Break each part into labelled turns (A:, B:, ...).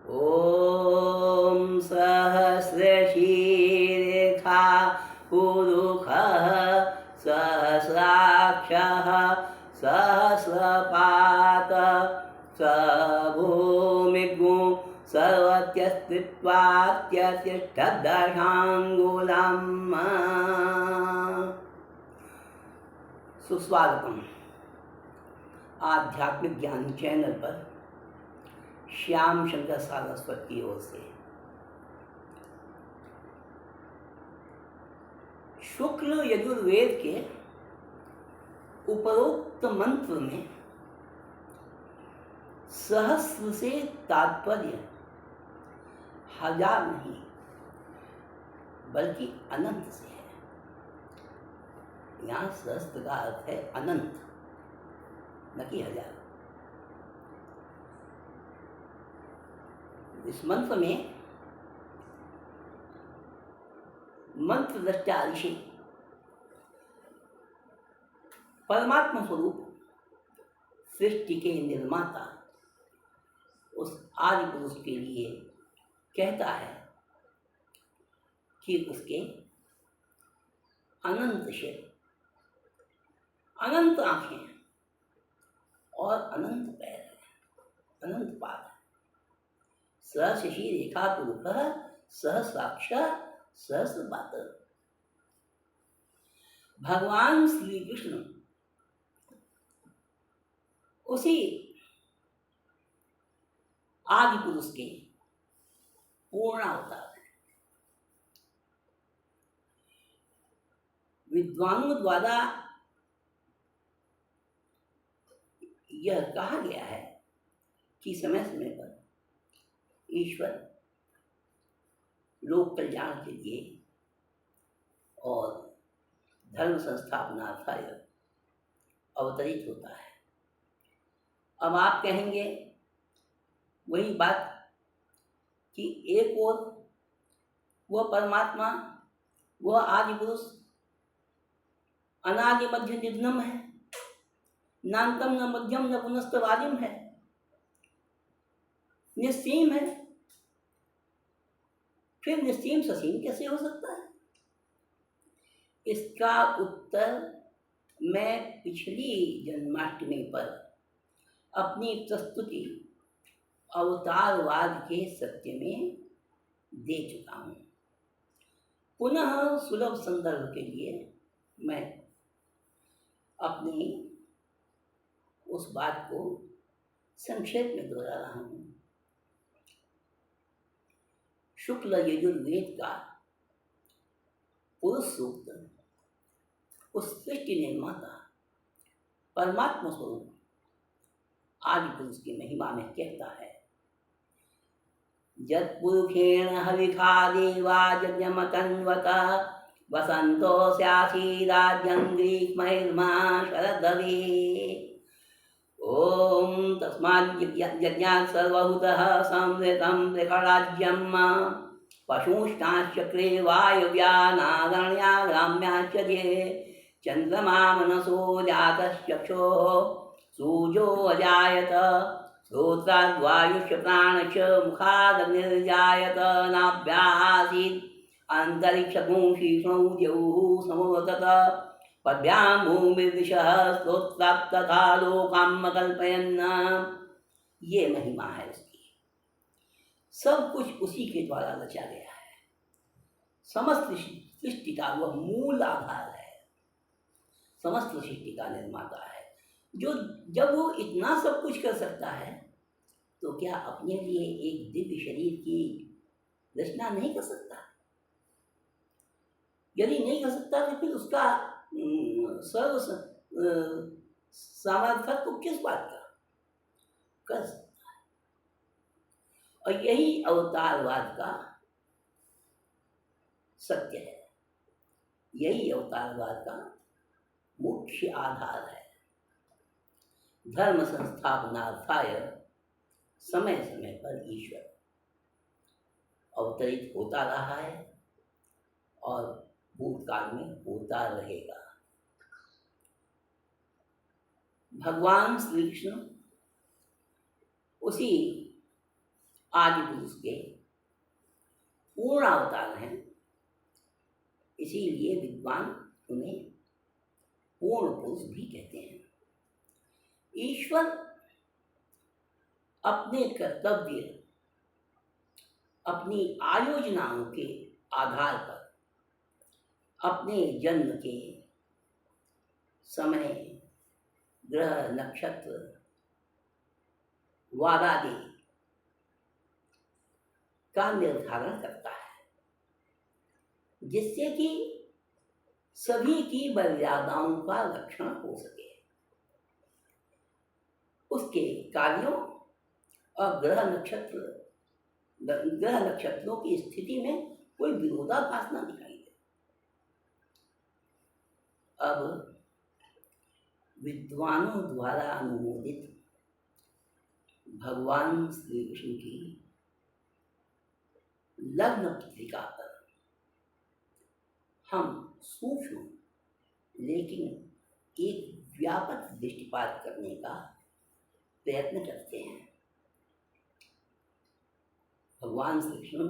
A: ॐ सहस्रशीर्षा पुरुषः सहस्राक्षः सहस्रपात स भूमिगु सर्वत्यस्तित्वात्यतिष्ठदशाङ्गुलम्। सुस्वागतम आध्यात्मिक ज्ञान चैनल पर श्याम शंकर सारस्वत की ओर से। शुक्ल यजुर्वेद के उपरोक्त मंत्र में सहस्र से तात्पर्य हजार नहीं बल्कि अनंत से है। यहाँ सहस्त्र का अर्थ है अनंत, न कि हजार। इस मंत्र में मंत्र दृष्टा ऋषि परमात्मा स्वरूप सृष्टि के निर्माता उस आदि पुरुष के लिए कहता है कि उसके अनंत शिर, अनंत आंखें और अनंत पैर है, अनंत पाद है। सहस्रशी रेखा पुरुष सहस्राक्ष सहस्रपात। भगवान श्री कृष्ण उसी आदि पुरुष के पूर्ण अवतार है। विद्वानों द्वारा यह कहा गया है कि समय समय पर ईश्वर लोक कल्याण के लिए और धर्म संस्थापनार्थाय अवतरित होता है। अब आप कहेंगे वही बात कि एक ओर वह परमात्मा, वह आदि पुरुष अनादि मध्य निधनम है, नान्तम न मध्यम न पुनस्तवादिम है, निस्सीम है। फिर निस्सीम ससीम कैसे हो सकता है? इसका उत्तर मैं पिछली जन्माष्टमी पर अपनी प्रस्तुति अवतारवाद के सत्य में दे चुका हूँ। पुनः सुलभ संदर्भ के लिए मैं अपनी उस बात को संक्षेप में दोहरा रहा हूँ। शुक्ल यजुर्वेद का पुरुष सूक्त उस सृष्टि निर्माता परमात्मा स्वरूप आदि पुरुष की महिमा में कहता है, यत्पुरुषेण हविखा देवा यज्ञमतन्वत वसंतो स्यासीदाद्यं ग्रीष्मैर्मा शरदवे। ॐ तस्माद् यज्ञात् सर्वभूतः संवृतं त्रिखराज्यं पशूंश्चाश्चक्रे वायव्या नागण्या ग्राम्याश्च ये चन्द्रमा मनसो जातश्चक्षुः सूर्यो अजायत श्रोत्राद्वायुश्च प्राणश्च मुखादग्निर्जायत नाभ्यासीत् अन्तरिक्षपुंशीष्णौ द्यौः समवर्तत पद्भ्यां भूमिर्दिशः श्रोत्रात् तथा लोकाम् अकल्पयन्। ये महिमा है उसकी। सब कुछ उसी के द्वारा रचा गया है। समस्त सृष्टि का वह मूल आधार है, समस्त सृष्टि का निर्माता है। जो जब वो इतना सब कुछ कर सकता है तो क्या अपने लिए एक दिव्य शरीर की रचना नहीं कर सकता? यदि नहीं कर सकता तो फिर उसका सर्व सामर्थ्य किस बात का कर सकता है? और यही अवतारवाद का सत्य है, यही अवतारवाद का मुख्य आधार है। धर्म संस्थापनार्थाय समय समय पर ईश्वर अवतरित होता रहा है और भूतकाल में होता रहेगा। भगवान श्री कृष्ण उसी आदि पुरुष के पूर्ण अवतार हैं, इसीलिए विद्वान उन्हें पूर्ण पुरुष भी कहते हैं। ईश्वर अपने कर्तव्य, अपनी आयोजनाओं के आधार पर अपने जन्म के समय, ग्रह, नक्षत्र, वारादि का निर्धारण करता है, जिससे कि सभी की मर्यादाओं का रक्षण हो सके। उसके कार्यों और ग्रह नक्षत्रों की स्थिति में कोई विरोधाभास न दिखाई दे। अब विद्वानों द्वारा अनुमोदित भगवान श्री कृष्ण की लग्न पत्रिका पर हम सूक्ष्म लेकिन एक व्यापक दृष्टिपात करने का प्रयत्न करते हैं। भगवान श्री कृष्ण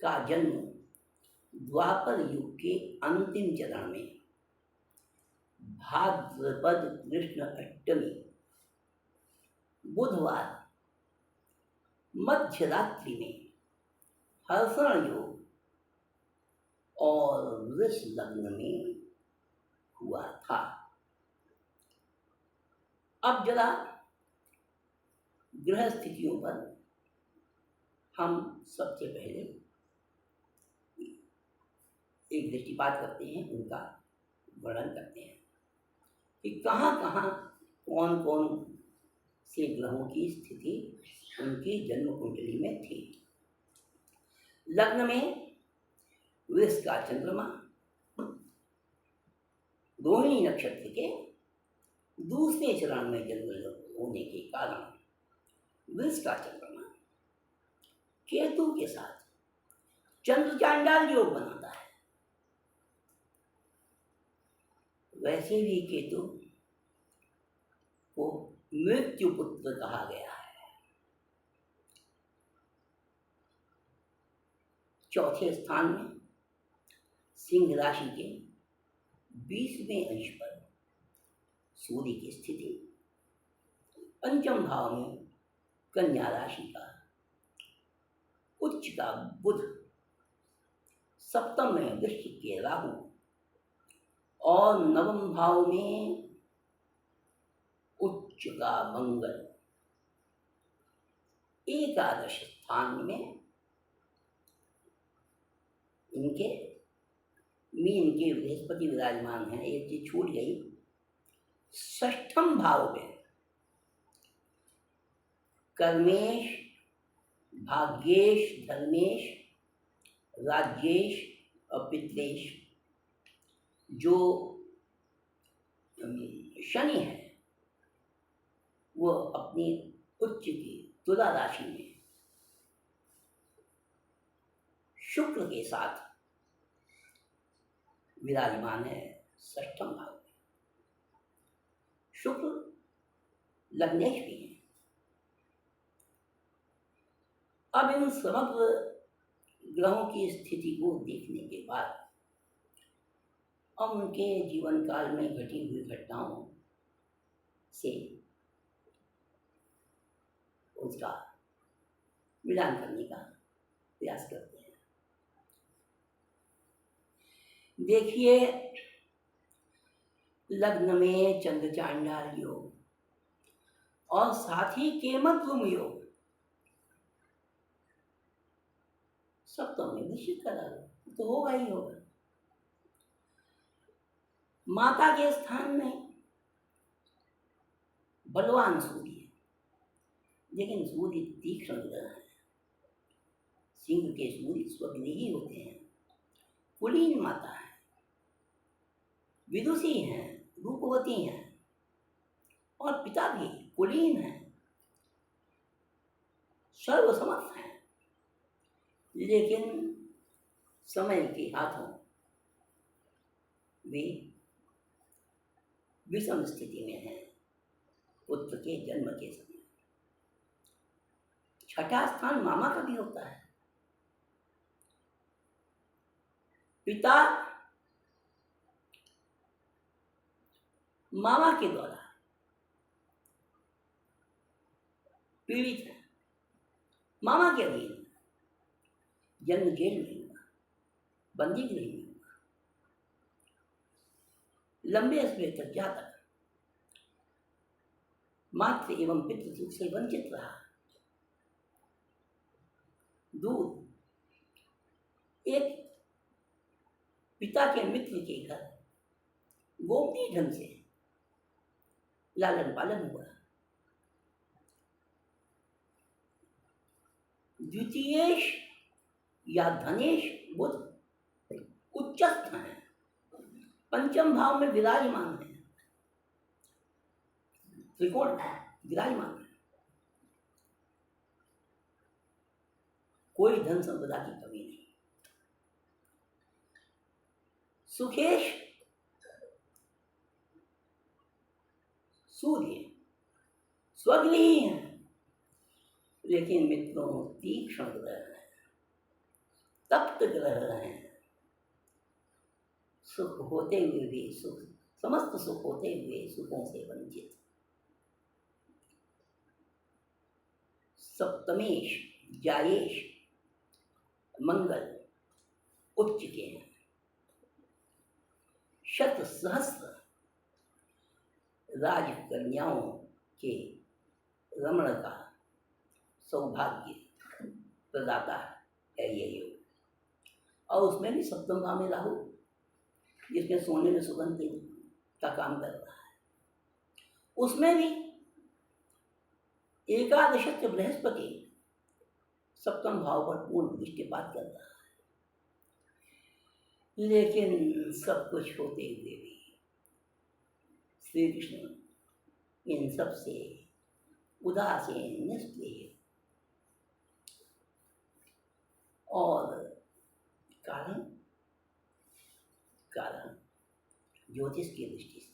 A: का जन्म द्वापर युग के अंतिम चरण में भाद्रपद कृष्ण अष्टमी बुधवार मध्यरात्रि में हर्षण योग और वृष लग्न में हुआ था। अब जरा ग्रह स्थितियों पर हम सबसे पहले एक दृष्टिपात करते हैं, उनका वर्णन करते हैं कि कहाँ कहाँ कौन कौन से ग्रहों की स्थिति उनकी जन्म कुंडली में थी। लग्न में वृष का चंद्रमा रोहिणी नक्षत्र के दूसरे चरण में जन्म होने के कारण वृष का चंद्रमा केतु के साथ चंद्र चांडाल योग बनाता है। वैसे भी केतु को मृत्यु पुत्र कहा गया है। चौथे स्थान में सिंह राशि के 20वें अंश पर सूर्य की स्थिति, पंचम भाव में कन्या राशि का उच्च का बुध, सप्तम में वृश्चिक के राहु और नवम भाव में उच्च का मंगल, एकादश स्थान में इनके मीन के बृहस्पति विराजमान है। एक चीज छूट गई, षष्ठम भाव में कर्मेश, भाग्येश, धर्मेश, राज्येश और पितृेश जो शनि है वो अपनी उच्च की तुला राशि में शुक्र के साथ विराजमान है षष्ठम भाव में। शुक्र लग्नेश भी है। अब इन समग्र ग्रहों की स्थिति को देखने के बाद हम उनके जीवन काल में घटी हुई घटनाओं से उसका मिलान करने का प्रयास करते हैं। देखिए, लग्न में चंद्र चांडाल योग और साथ ही केमत गुम योग, सप्तम में निश्चित करा तो होगा ही होगा। माता के स्थान में बलवान सूर्य है, लेकिन सूर्य तीक्ष्ण ग्रह है। सिंह के सूर्य स्वग्रही होते हैं, कुलीन माता है, विदुषी हैं, रूपवती हैं और पिता भी कुलीन हैं, सर्वसमर्थ हैं, लेकिन समय के हाथों वे विषम स्थिति में हैं। पुत्र के जन्म के समय छठा स्थान मामा का भी होता है। पिता मामा के द्वारा पीड़ित है, मामा के अधीन, जन्म जेल में हुआ, बंदी गृह में हुआ, लंबे समय तक जाकर मातृ एवं पितृ सुख से वंचित रहा। दूर एक पिता के मित्र के घर गोपनीय ढंग से लालन पालन हुआ। द्वितीयेश या धनेश बुध उच्चस्थ हैं, पंचम भाव में विराजमान है, त्रिकोण विराजमान है। कोई धन संपदा की कमी नहीं। सुखेश सूर्य स्वग्रही है, लेकिन मित्रों तीक्ष्ण ग्रह है, तप्त ग्रह है। सुख होते हुए भी सुख, समस्त सुख होते हुए सुखों से वंचित। सप्तमेश जायेश मंगल उच्च के हैं। शत सहस्त्र राजकन्याओं के रमण का सौभाग्य प्रदाता है ये योग। और उसमें भी सप्तम भाव में राहु, जिसमें सोने में सुगंध का काम कर रहा है, उसमें भी एकादश बृहस्पति सप्तम भाव पर पूर्ण दृष्टिपात कर रहा है। लेकिन सब कुछ होते हुए भी श्री कृष्ण इन सब से उदासीन, निष्क्रिय और कारण ज्योतिष की दृष्टि से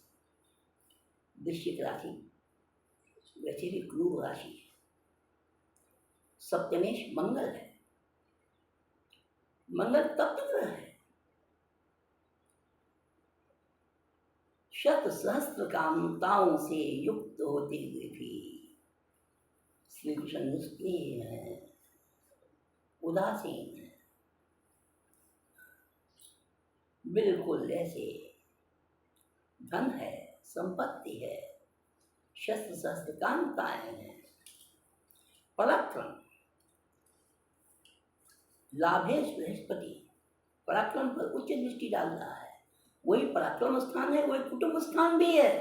A: वृश्चिक राशि वैसे भी क्रूर राशि है। सप्तमेश मंगल है, मंगल तप्त ग्रह है। शत सहस्त्र कामताओं से युक्त होते हुए भी श्री कृष्ण निष्क्रिय है, उदासीन है, बिल्कुल ऐसे धन है, संपत्ति है, शस्त्र शस्त्र कामताएं हैं, पराक्रम, लाभेश बृहस्पति पराक्रम पर उच्च दृष्टि डाल रहा है। वही पराक्रम स्थान है, वही कुटुंब स्थान भी है,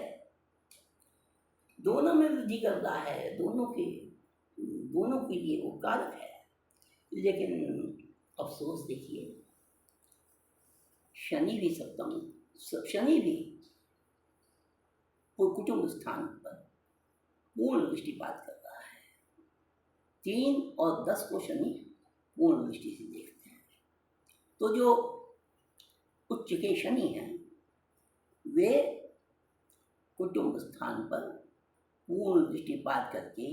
A: दोनों में वृद्धि कर रहा है, दोनों के लिए वो कारक है। लेकिन अफसोस देखिए, शनि भी वो कुटुंब स्थान पर पूर्ण दृष्टिपात कर रहा है। 3 और 10 को शनि पूर्ण दृष्टि से देखते हैं। तो जो उच्च के शनि हैं वे कुटुंब स्थान पर पूर्ण दृष्टिपात करके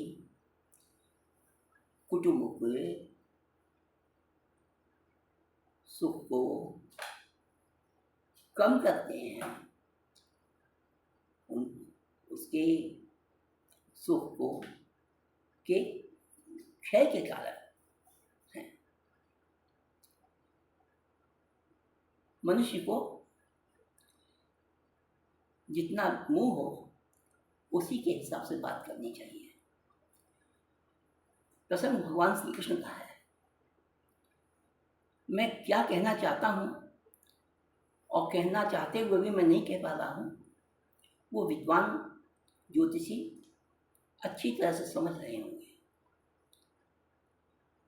A: कुटुंब के सुख को कम करते हैं, उसके सुख को के क्षय के कारण हैं। मनुष्य को जितना मोह हो उसी के हिसाब से बात करनी चाहिए। प्रसंग भगवान श्री कृष्ण का है। मैं क्या कहना चाहता हूँ और कहना चाहते हुए भी मैं नहीं कह पा रहा हूँ, वो विद्वान ज्योतिषी अच्छी तरह से समझ रहे होंगे।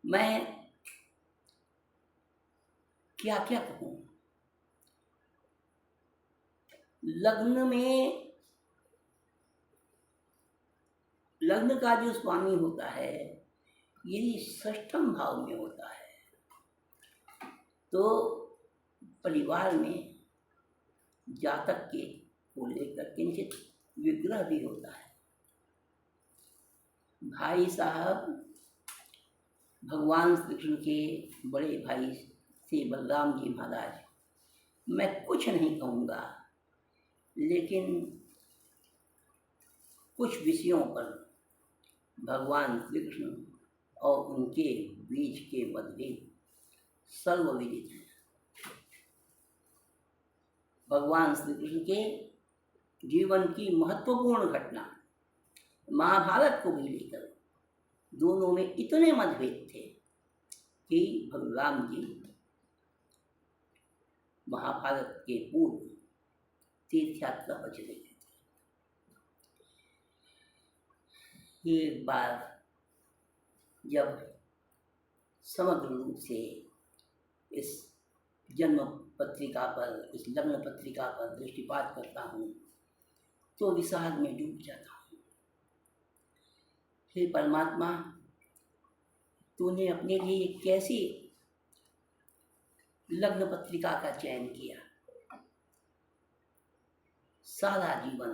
A: मैं क्या क्या कहूँ। लग्न का जो स्वामी होता है यदि षष्ठम भाव में होता है तो परिवार में जातक के को लेकर किंचित विग्रह भी होता है। भाई साहब भगवान श्री कृष्ण के बड़े भाई श्री बलराम जी महाराज, मैं कुछ नहीं कहूँगा, लेकिन कुछ विषयों पर भगवान श्री कृष्ण और उनके बीच के मतभेद सर्वविदित हैं। भगवान श्री कृष्ण के जीवन की महत्वपूर्ण घटना महाभारत को भी लेकर दोनों में इतने मतभेद थे कि भगवान जी महाभारत के पूर्व तीर्थ यात्रा पर चले गए थे। एक बार जब समग्र रूप से इस जन्म पत्रिका पर, इस लग्न पत्रिका पर दृष्टिपात करता हूँ तो विषाद में डूब जाता हूँ। हे परमात्मा, तूने अपने लिए कैसी लग्न पत्रिका का चयन किया। सारा जीवन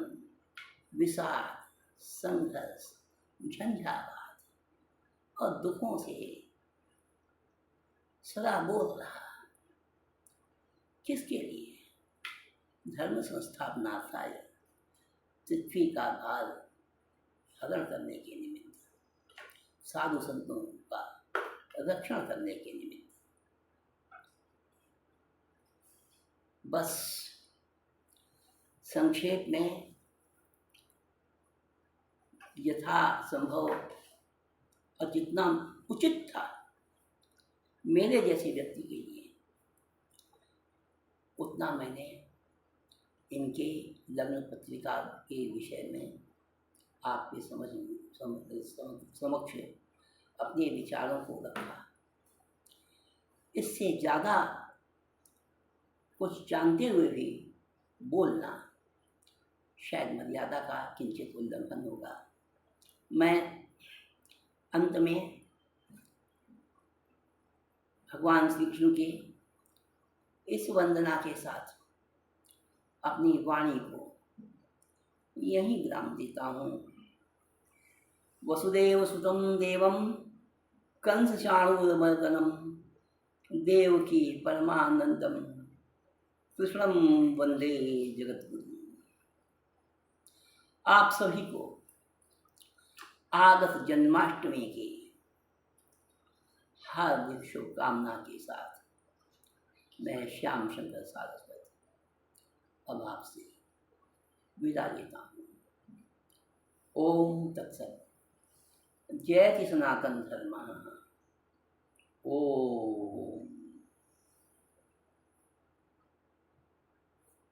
A: विषाद, संघर्ष, झंझावात और दुखों से सराबोर रहा। किसके लिए? धर्म संस्थापनार्थाय, पृथ्वी का भार हरण करने के निमित्त, साधु संतों का रक्षण करने के निमित्त। बस संक्षेप में यथा संभव और जितना उचित था मेरे जैसे व्यक्ति के लिए, उतना मैंने इनके लग्न पत्रिका के विषय में आपके समक्ष अपने विचारों को रखा। इससे ज़्यादा कुछ जानते हुए भी बोलना शायद मर्यादा का किंचित उल्लंघन होगा। मैं अंत में भगवान श्री कृष्ण के इस वंदना के साथ अपनी वाणी को यहीं विराम देता हूँ। वसुदेव सुतं देवं कंस चाणूरमर्दनम देवकी परमानंदम कृष्णम वंदे जगद्गुरु। आप सभी को आगत जन्माष्टमी की हार्दिक शुभकामना के साथ मैं श्याम शंकर सारस्वत अब आपसे विदा लेता हूँ। ओम तत्सत। जयति सनातन धर्मः। ओम।